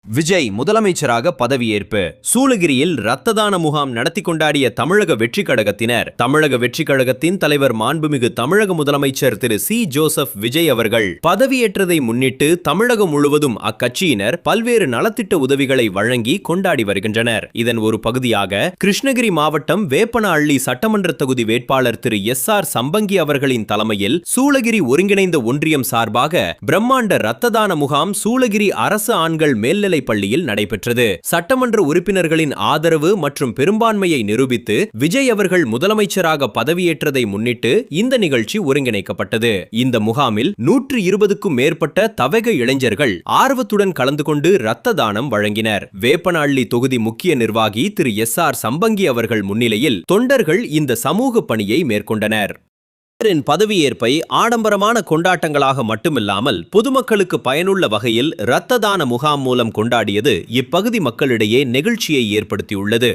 விஜய் முதலமைச்சராக பதவியேற்பு. சூளகிரியில் இரத்த தான முகாம் நடத்தி கொண்டாடிய தமிழக வெற்றிக் கழகத்தினர். தமிழக வெற்றிக் கழகத்தின் தலைவர் மாண்புமிகு தமிழக முதலமைச்சர் திரு சி ஜோசப் விஜய் அவர்கள் பதவியேற்றதை முன்னிட்டு தமிழகம் முழுவதும் அக்கட்சியினர் பல்வேறு நலத்திட்ட உதவிகளை வழங்கி கொண்டாடி வருகின்றனர். இதன் ஒரு பகுதியாக கிருஷ்ணகிரி மாவட்டம் வேப்பனஹள்ளி சட்டமன்ற தொகுதி வேட்பாளர் திரு எஸ்.ஆர். சம்பங்கி அவர்களின் தலைமையில் சூளகிரி ஒருங்கிணைந்த ஒன்றியம் சார்பாக பிரம்மாண்ட இரத்த தான முகாம் சூளகிரி அரசு ஆண்கள் மேல்நிலை பள்ளியில் நடைபெற்றது. சட்டமன்ற உறுப்பினர்களின் ஆதரவு மற்றும் பெரும்பான்மையை நிரூபித்து விஜய் அவர்கள் முதலமைச்சராக பதவியேற்றதை முன்னிட்டு இந்த நிகழ்ச்சி ஒருங்கிணைக்கப்பட்டது. இந்த முகாமில் 120க்கும் மேற்பட்ட தவக இளைஞர்கள் ஆர்வத்துடன் கலந்து கொண்டு இரத்த தானம் வழங்கினர். வேப்பனஹள்ளி தொகுதி முக்கிய நிர்வாகி திரு எஸ்.ஆர். சம்பங்கி அவர்கள் முன்னிலையில் தொண்டர்கள் இந்த சமூக பணியை மேற்கொண்டனர். பதவியேற்பை ஆடம்பரமான கொண்டாட்டங்களாக மட்டுமில்லாமல் பொதுமக்களுக்கு பயனுள்ள வகையில் இரத்த தான முகாம் மூலம் கொண்டாடியது இப்பகுதி மக்களிடையே நெகிழ்ச்சியை ஏற்படுத்தியுள்ளது.